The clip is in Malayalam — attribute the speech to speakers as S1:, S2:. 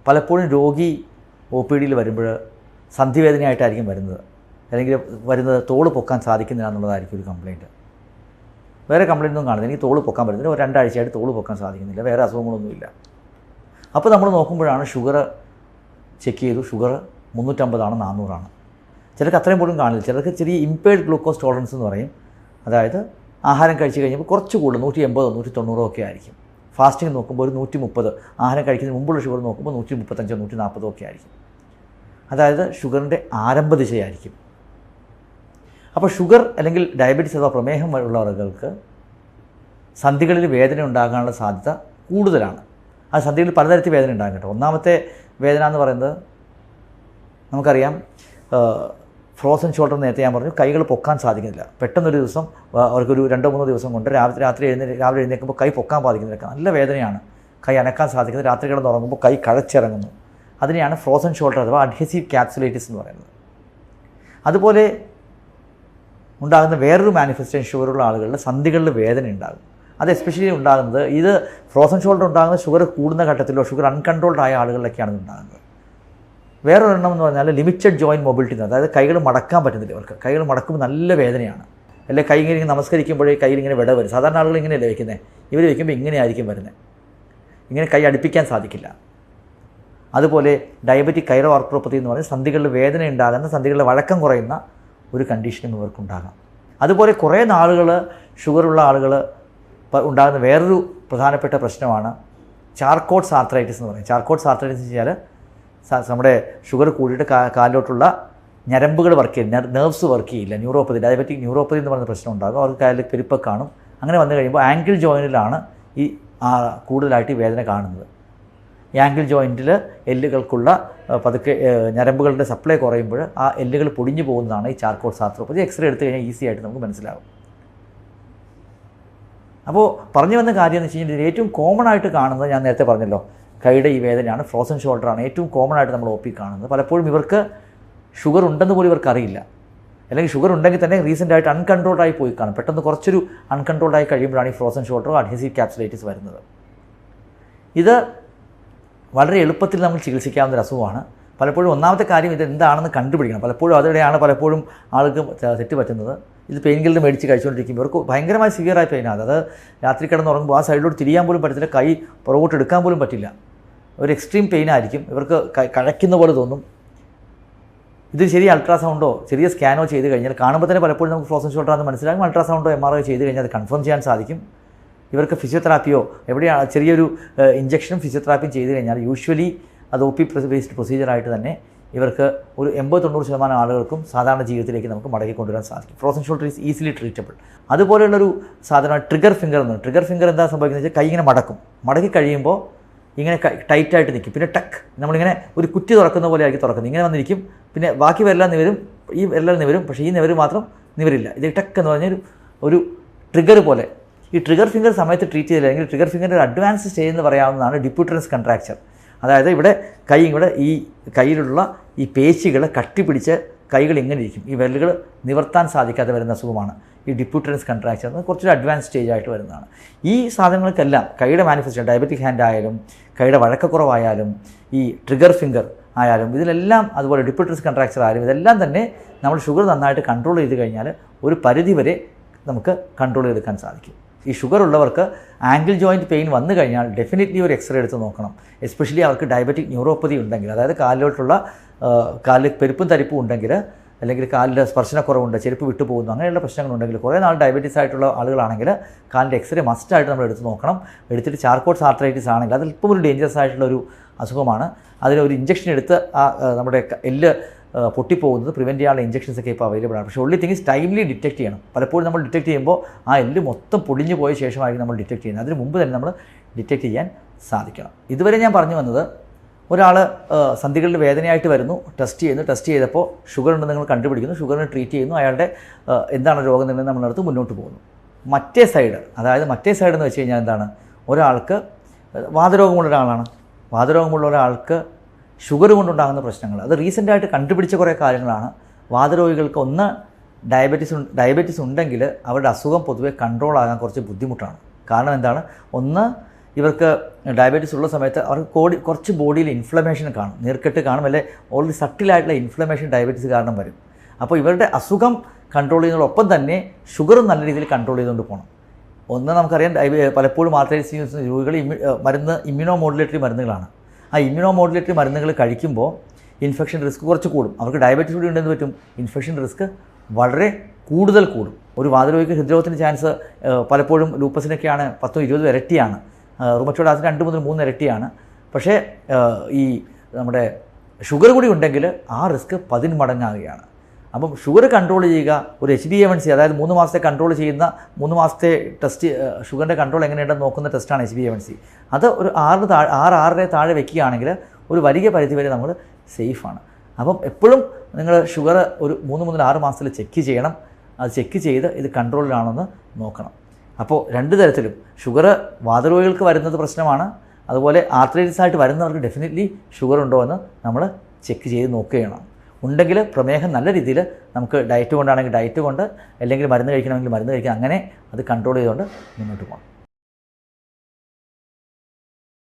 S1: പലപ്പോഴും രോഗി OPD വരുമ്പോൾ സന്ധിവേദനയായിട്ടായിരിക്കും വരുന്നത്, അല്ലെങ്കിൽ വരുന്നത് തോള് പൊക്കാൻ സാധിക്കുന്നില്ല എന്നുള്ളതായിരിക്കും ഒരു കംപ്ലയിൻറ്റ്. വേറെ കംപ്ലയിൻ്റ് ഒന്നും കാണുന്നില്ല, എനിക്ക് തോള് പൊക്കാൻ പറ്റുന്നില്ല, ഒരു 2 ആഴ്ചയായിട്ട് തോള് പൊക്കാൻ സാധിക്കുന്നില്ല, വേറെ അസുഖങ്ങളൊന്നുമില്ല. അപ്പോൾ നമ്മൾ നോക്കുമ്പോഴാണ് ഷുഗർ ചെക്ക് ചെയ്തു, ഷുഗർ 350 400. ചിലർക്ക് അത്രയും പോലും കാണില്ല. ചിലർക്ക് ചെറിയ ഇംപെയർഡ് ഗ്ലൂക്കോസ് ടോളറൻസ് എന്ന് പറയും. അതായത് ആഹാരം കഴിച്ച് കഴിഞ്ഞപ്പോൾ കുറച്ച് കൂടുതൽ 180 190 ഒക്കെ ആയിരിക്കും. ഫാസ്റ്റിംഗ് നോക്കുമ്പോൾ ഒരു 130, ആഹാരം കഴിക്കുന്നതിന് മുമ്പുള്ള ഷുഗർ നോക്കുമ്പോൾ 135 140 ഒക്കെ ആയിരിക്കും. അതായത് ഷുഗറിൻ്റെ ആരംഭ ദിശയായിരിക്കും. അപ്പോൾ ഷുഗർ അല്ലെങ്കിൽ ഡയബറ്റീസ് അഥവാ പ്രമേഹം ഉള്ള ആളുകൾക്ക് സന്ധികളിൽ വേദന ഉണ്ടാകാനുള്ള സാധ്യത കൂടുതലാണ്. ആ സന്ധികളിൽ പലതരത്തിൽ വേദന ഉണ്ടാകും കേട്ടോ. ഒന്നാമത്തെ വേദന എന്ന് പറയുന്നത് നമുക്കറിയാം, ഫ്രോസൺ ഷോൾഡർ നേരത്തെ ഞാൻ പറഞ്ഞു, കൈകൾ പൊക്കാൻ സാധിക്കുന്നില്ല. പെട്ടെന്നൊരു ദിവസം അവർക്കൊരു 2-3 ദിവസം കൊണ്ട് രാവിലെ എഴുന്നേൽക്കുമ്പോൾ കൈ പൊക്കാൻ സാധിക്കുന്നില്ല, നല്ല വേദനയാണ്, കൈ അനക്കാൻ സാധിക്കുന്നത്. രാത്രി കിടന്ന് ഉറങ്ങുമ്പോൾ കൈ കഴച്ചിറങ്ങുന്നു. അതിനെയാണ് ഫ്രോസൺ ഷോൾഡർ അഥവാ അഡ്ഹസീവ് ക്യാപ്സുലൈറ്റിസ് എന്ന് പറയുന്നത്. അതുപോലെ ഉണ്ടാകുന്ന വേറൊരു മാനിഫെസ്റ്റേഷൻ ഷുഗറുള്ള ആളുകളുടെ സന്ധികളിൽ വേദന ഉണ്ടാകും. അത് എസ്പെഷ്യലി ഉണ്ടാകുന്നത്, ഇത് ഫ്രോസൺ ഷോൾഡർ ഉണ്ടാകുന്ന ഷുഗർ കൂടുന്ന ഘട്ടത്തിലോ ഷുഗർ അൺകൺട്രോൾഡ് ആയ ആളുകളിലൊക്കെയാണ് ഉണ്ടാകുന്നത്. വേറൊരെണ്ണം എന്ന് പറഞ്ഞാൽ ലിമിറ്റഡ് ജോയിൻറ്റ് മൊബിലിറ്റി. അതായത് കൈകൾ മടക്കാൻ പറ്റുന്നില്ല ഇവർക്ക്. കൈകൾ മടക്കുമ്പോൾ നല്ല വേദനയാണ്. അല്ലെങ്കിൽ കൈ ഇങ്ങനെ നമസ്കരിക്കുമ്പോഴേ കയ്യിൽ ഇങ്ങനെ വിട വരും. സാധാരണ ആളുകൾ ഇങ്ങനെയല്ലേ വയ്ക്കുന്നത്, ഇവർ വയ്ക്കുമ്പോൾ ഇങ്ങനെയായിരിക്കും വരുന്നത്. ഇങ്ങനെ കൈ അടുപ്പിക്കാൻ സാധിക്കില്ല. അതുപോലെ ഡയബറ്റിക് കൈറോ ആർത്രോപ്പതി എന്ന് പറഞ്ഞാൽ സന്ധികളിൽ വേദന ഉണ്ടാകുന്ന, സന്ധികളിലെ വഴക്കം കുറയുന്ന ഒരു കണ്ടീഷനും ഇവർക്കുണ്ടാകാം. അതുപോലെ കുറേ നാളുകൾ ഷുഗറുള്ള ആളുകൾ ഉണ്ടാകുന്ന വേറൊരു പ്രധാനപ്പെട്ട പ്രശ്നമാണ് ചാർക്കോട്ട്സ് ആർത്രൈറ്റിസ് എന്ന് പറയും. ചാർക്കോട്ട്സ് ആർത്രൈറ്റിസ് എന്ന് വെച്ചാൽ നമ്മുടെ ഷുഗർ കൂടിയിട്ട് കാലിലോട്ടുള്ള ഞരമ്പുകൾ വർക്ക് ചെയ്യില്ല, നെർവ്സ് വർക്ക് ചെയ്യില്ല. ന്യൂറോപ്പതി, ഡയബറ്റിക് ന്യൂറോപ്പതി എന്ന് പറയുന്ന പ്രശ്നം ഉണ്ടാകും. അവർക്ക് കാലിൽ പെരുപ്പൊക്കെ കാണും. അങ്ങനെ വന്നു കഴിയുമ്പോൾ ആങ്കിൾ ജോയിൻറ്റിലാണ് ഈ കൂടുതലായിട്ട് ഈ വേദന കാണുന്നത്. ഈ ആങ്കിൾ ജോയിൻറ്റിൽ എല്ലുകൾക്കുള്ള പതുക്കെ ഞരമ്പുകളുടെ സപ്ലൈ കുറയുമ്പോൾ ആ എല്ലുകൾ പൊടിഞ്ഞു പോകുന്നതാണ് ഈ ചാർക്കോട്ട്സ് ആർത്രോപ്പതി. എക്സ്റേ എടുത്തു കഴിഞ്ഞാൽ ഈസി ആയിട്ട് നമുക്ക് മനസ്സിലാകും. അപ്പോൾ പറഞ്ഞു വന്ന കാര്യം എന്ന് വെച്ച് കഴിഞ്ഞാൽ ഏറ്റവും കോമൺ ആയിട്ട് കാണുന്നത് ഞാൻ നേരത്തെ പറഞ്ഞല്ലോ, കൈയുടെ ഈ വേദനയാണ്. ഫ്രോസൺ ഷോൾഡറാണ് ഏറ്റവും കോമൺ ആയിട്ട് നമ്മൾ OP കാണുന്നത്. പലപ്പോഴും ഇവർക്ക് ഷുഗർ ഉണ്ടെന്ന് പോലും ഇവർക്ക് അറിയില്ല. അല്ലെങ്കിൽ ഷുഗർ ഉണ്ടെങ്കിൽ തന്നെ റീസെൻ്റായിട്ട് അൺകൺട്രോൾഡായി പോയി കാണും. പെട്ടെന്ന് കുറച്ചൊരു അൺകൺട്രോൾഡായി കഴിയുമ്പോഴാണ് ഈ ഫ്രോസൺ ഷോൾഡറോ അഡ്ഹസീവ് ക്യാപ്സുലൈറ്റിസ് വരുന്നത്. ഇത് വളരെ എളുപ്പത്തിൽ നമ്മൾ ചികിത്സിക്കാവുന്ന ഒരു അസുഖമാണ്. പലപ്പോഴും ഒന്നാമത്തെ കാര്യം ഇത് എന്താണെന്ന് കണ്ടുപിടിക്കണം. പലപ്പോഴും അതിടെയാണ് പലപ്പോഴും ആൾക്ക് തെറ്റ് പറ്റുന്നത്. ഇത് പെയിൻ കില്ലർ മേടിച്ച് കഴിച്ചുകൊണ്ടിരിക്കുമ്പോൾ ഇവർക്ക് ഭയങ്കരമായി സിവിയറായ പെയിനാണ്. അത് രാത്രി കിടന്നുറങ്ങുമ്പോൾ ആ സൈഡിലോട്ട് തിരിയാൻ പോലും പറ്റത്തില്ല, കൈ പുറകോട്ട് എടുക്കാൻ പോലും പറ്റില്ല. ഒരു എക്സ്ട്രീം പെയിനായിരിക്കും. ഇവർക്ക് കഴയ്ക്കുന്ന പോലെ തോന്നും. ഇത് ചെറിയ അൾട്രാസൗണ്ടോ ചെറിയ സ്കാനോ ചെയ്ത് കഴിഞ്ഞാൽ കാണുമ്പോൾ തന്നെ പലപ്പോഴും നമുക്ക് ഫ്രോസൺ ഷോൾഡറാണെന്ന് മനസ്സിലാകും. അൾട്രാസൗണ്ടോ MRI ചെയ്ത് കഴിഞ്ഞാൽ അത് കൺഫേം ചെയ്യാൻ സാധിക്കും. ഇവർക്ക് ഫിസിയോതെറാപ്പിയോ എവിടെയാണ് ചെറിയൊരു ഇഞ്ചക്ഷനും ഫിസിയോതെറാപ്പിയും ചെയ്ത് കഴിഞ്ഞാൽ യൂഷ്വലി അത് OP ബേസ്ഡ് പ്രൊസീജിയറായിട്ട് തന്നെ ഇവർക്ക് ഒരു 80-90% ആളുകൾക്കും സാധാരണ ജീവിതത്തിലേക്ക് നമുക്ക് മടക്കി കൊണ്ടുവരാൻ സാധിക്കും. Frozen shoulder is easily treatable. അതുപോലെയുള്ളൊരു സാധനമാണ് ട്രിഗർ ഫിംഗർ എന്ന്. ട്രിഗർ ഫിംഗർ എന്താ സംഭവിക്കുന്നത് വെച്ചാൽ കൈ ഇങ്ങനെ മടക്കി കഴിയുമ്പോൾ ഇങ്ങനെ ടൈറ്റായിട്ട് നിൽക്കും. പിന്നെ ടക്ക് നമ്മളിങ്ങനെ ഒരു കുറ്റി തുറക്കുന്ന പോലെ ആയിരിക്കും തുറക്കുന്നത്. ഇങ്ങനെ വന്നിരിക്കും. പിന്നെ ബാക്കി എല്ലാം നിവരും, ഈ എല്ലാം നിവരും, പക്ഷേ ഈ നിവര് മാത്രം നിവരില്ല. ഇത് ടക്ക് എന്ന് പറഞ്ഞാൽ ഒരു ട്രിഗർ പോലെ. ഈ ട്രിഗർ ഫിംഗർ സമയത്ത് ട്രീറ്റ് ചെയ്തില്ലെങ്കിൽ ട്രിഗർ ഫിംഗറിൻ്റെ ഒരു അഡ്വാൻസ് സ്റ്റേജ് എന്ന് പറയാവുന്നതാണ് ഡിപ്യൂട്ടറൻസ് കൺട്രാക്ചർ. അതായത് ഇവിടെ ഈ കയ്യിലുള്ള ഈ പേശികൾ കട്ടിപ്പിടിച്ച് കൈകൾ ഇങ്ങനെ ഇരിക്കും. ഈ വിരലുകൾ നിവർത്താൻ സാധിക്കാതെ വരുന്ന അസുഖമാണ് ഈ ഡിപ്യൂട്ടറൻസ് കൺട്രാക്ചർ എന്ന്. കുറച്ചൊരു അഡ്വാൻസ് സ്റ്റേജ് ആയിട്ട് വരുന്നതാണ്. ഈ സാധനങ്ങൾക്കെല്ലാം കൈയുടെ മാനിഫെസ്റ്റേഷൻ, ഡയബറ്റിക് ഹാൻഡ് ആയാലും കൈയുടെ വഴക്കക്കുറവായാലും ഈ ട്രിഗർ ഫിംഗർ ആയാലും ഇതിലെല്ലാം, അതുപോലെ ഡിപ്യൂട്ടറൻസ് കൺട്രാക്ചർ ആയാലും ഇതെല്ലാം തന്നെ നമ്മൾ ഷുഗർ നന്നായിട്ട് കൺട്രോൾ ചെയ്ത് കഴിഞ്ഞാൽ ഒരു പരിധിവരെ നമുക്ക് കൺട്രോൾ ചെയ്തെടുക്കാൻ സാധിക്കും. ഈ ഷുഗർ ഉള്ളവർക്ക് ആങ്കിൾ ജോയിൻറ്റ് പെയിൻ വന്നു കഴിഞ്ഞാൽ ഡെഫിനറ്റ്ലി ഒരു എക്സ്റേ എടുത്ത് നോക്കണം. എസ്പെഷ്യലി അവർക്ക് ഡയബറ്റിക് ന്യൂറോപ്പതി ഉണ്ടെങ്കിൽ, അതായത് കാലിൽ പെരുപ്പും തരിപ്പും ഉണ്ടെങ്കിൽ, അല്ലെങ്കിൽ കാലിൽ സ്പർശനക്കുറവുണ്ട്, ചെരുപ്പ് വിട്ടു പോകുന്നു, അങ്ങനെയുള്ള പ്രശ്നങ്ങളുണ്ടെങ്കിൽ, കുറേ നാൾ ഡയബറ്റീസ് ആയിട്ടുള്ള ആളുകളാണെങ്കിൽ കാലിൻ്റെ എക്സ്റേ മസ്റ്റായിട്ട് നമ്മൾ എടുത്ത് നോക്കണം. എടുത്തിട്ട് ചാർക്കോട്ട്സ് ആർത്രൈറ്റിസ് ആണെങ്കിൽ അത് ഇപ്പം ഒരു ഡേഞ്ചറസ് ആയിട്ടുള്ളൊരു അസുഖമാണ്. അതിനൊരു ഇഞ്ചക്ഷൻ എടുത്ത് നമ്മുടെ എല്ല് പൊട്ടിപ്പോകുന്നത് പ്രിവെൻറ്റ് ചെയ്യാനുള്ള ഇഞ്ചക്ഷൻസ് ഒക്കെ ഇപ്പോൾ അവൈലബിൾ ആണ്. പക്ഷേ ഉള്ളി തിങ്സ് ടൈംലി ഡിറ്റക്ട് ചെയ്യണം. പലപ്പോഴും നമ്മൾ ഡിറ്റക്ട് ചെയ്യുമ്പോൾ ആ എല്ല് മൊത്തം പൊടിഞ്ഞു പോയ ശേഷമായിരിക്കും നമ്മൾ ഡിറ്റക്ട് ചെയ്യുന്നത്. അതിന് മുമ്പ് തന്നെ നമ്മൾ ഡിറ്റക്ട് ചെയ്യാൻ സാധിക്കണം. ഇതുവരെ ഞാൻ പറഞ്ഞു വന്നത്, ഒരാൾ സന്ധികളിൽ വേദനയായിട്ട് വരുന്നു, ടെസ്റ്റ് ചെയ്തപ്പോൾ ഷുഗർ ഉണ്ടെന്ന് നിങ്ങൾ കണ്ടുപിടിക്കുന്നു, ഷുഗറിന് ട്രീറ്റ് ചെയ്യുന്നു, അയാളുടെ എന്താണ് രോഗനിർണ്ണയം നമ്മളടുത്ത് മുന്നോട്ട് പോകുന്നു. മറ്റേ സൈഡ് എന്ന് വെച്ച് കഴിഞ്ഞാൽ എന്താണ്, ഒരാൾക്ക് വാതരോഗമുള്ള ഒരാളാണ്. വാതരോഗമുള്ള ഒരാൾക്ക് ഷുഗർ കൊണ്ടുണ്ടാകുന്ന പ്രശ്നങ്ങൾ, അത് റീസെൻ്റായിട്ട് കണ്ടുപിടിച്ച കുറേ കാര്യങ്ങളാണ്. വാതരോഗികൾക്ക് ഒന്ന് ഡയബറ്റീസ് ഉണ്ടെങ്കിൽ അവരുടെ അസുഖം പൊതുവെ കൺട്രോൾ ആകാൻ കുറച്ച് ബുദ്ധിമുട്ടാണ്. കാരണം എന്താണ്, ഒന്ന് ഇവർക്ക് ഡയബറ്റീസ് ഉള്ള സമയത്ത് അവർക്ക് കുറച്ച് ബോഡിയിൽ ഇൻഫ്ലമേഷൻ കാണും, നീർക്കെട്ട് കാണും, അല്ലെ ഓൾറെഡി സട്ടിലായിട്ടുള്ള ഇൻഫ്ലമേഷൻ ഡയബറ്റീസ് കാരണം വരും. അപ്പോൾ ഇവരുടെ അസുഖം കൺട്രോൾ ചെയ്യുന്നതോടൊപ്പം തന്നെ ഷുഗറും നല്ല രീതിയിൽ കൺട്രോൾ ചെയ്തുകൊണ്ട് പോകണം. ഒന്ന് നമുക്കറിയാം, പലപ്പോഴും ആർത്രൈറ്റിസ് യൂസ് ചെയ്യുന്ന രോഗികൾ മരുന്ന് ഇമ്മ്യൂണോ മോഡുലേറ്ററി മരുന്നുകളാണ്. ആ ഇമ്മ്യൂണോ മോഡുലേറ്ററി മരുന്നുകൾ കഴിക്കുമ്പോൾ ഇൻഫെക്ഷൻ റിസ്ക് കുറച്ച് കൂടും. അവർക്ക് ഡയബറ്റീസ് കൂടി ഉണ്ടെന്ന് പറ്റും, ഇൻഫെക്ഷൻ റിസ്ക് വളരെ കൂടുതൽ കൂടും. ഒരു വാതരോഗിക്ക് ഹൃദ്രോഗത്തിൻ്റെ ചാൻസ് പലപ്പോഴും ലൂപ്പസിനൊക്കെയാണ് 10-20 ഇരട്ടിയാണ്, റുമറ്റോയ്ഡ് ആർത്രൈറ്റിസിന് 2 മുതൽ 3 ഇരട്ടിയാണ്. പക്ഷേ ഈ നമ്മുടെ ഷുഗർ കൂടി ഉണ്ടെങ്കിൽ ആ റിസ്ക് 10 മടങ്ങാകുകയാണ്. അപ്പം ഷുഗർ കൺട്രോൾ ചെയ്യുക, ഒരു HbA1c, അതായത് 3 മാസത്തെ കൺട്രോൾ ചെയ്യുന്ന 3 മാസത്തെ ടെസ്റ്റ്, ഷുഗറിൻ്റെ കൺട്രോൾ എങ്ങനെയുണ്ടെന്ന് നോക്കുന്ന ടെസ്റ്റാണ് HbA1c. അത് ഒരു 6-6.5 താഴെ വെക്കുകയാണെങ്കിൽ ഒരു വലിയ പരിധി വരെ നമ്മൾ സേഫാണ്. അപ്പം എപ്പോഴും നിങ്ങൾ ഷുഗർ ഒരു 3 മുതൽ 6 മാസത്തിൽ ചെക്ക് ചെയ്യണം. അത് ചെക്ക് ചെയ്ത് ഇത് കൺട്രോളിലാണെന്ന് നോക്കണം. അപ്പോൾ 2 തരത്തിലും ഷുഗർ വാതരോഗികൾക്ക് വരുന്നത് പ്രശ്നമാണ്, അതുപോലെ ആർത്രൈറ്റിസ് ആയിട്ട് വരുന്നവർക്ക് ഡെഫിനറ്റ്ലി ഷുഗർ ഉണ്ടോ എന്ന് നമ്മൾ ചെക്ക് ചെയ്ത് നോക്കുകയാണ്. ഉണ്ടെങ്കിൽ പ്രമേഹം നല്ല രീതിയിൽ നമുക്ക് ഡയറ്റ് കൊണ്ടാണെങ്കിൽ ഡയറ്റ് കൊണ്ട്, അല്ലെങ്കിൽ മരുന്ന് കഴിക്കണമെങ്കിൽ മരുന്ന് കഴിക്കുക, അങ്ങനെ അത് കൺട്രോൾ ചെയ്തുകൊണ്ട് മുന്നോട്ട് പോകണം.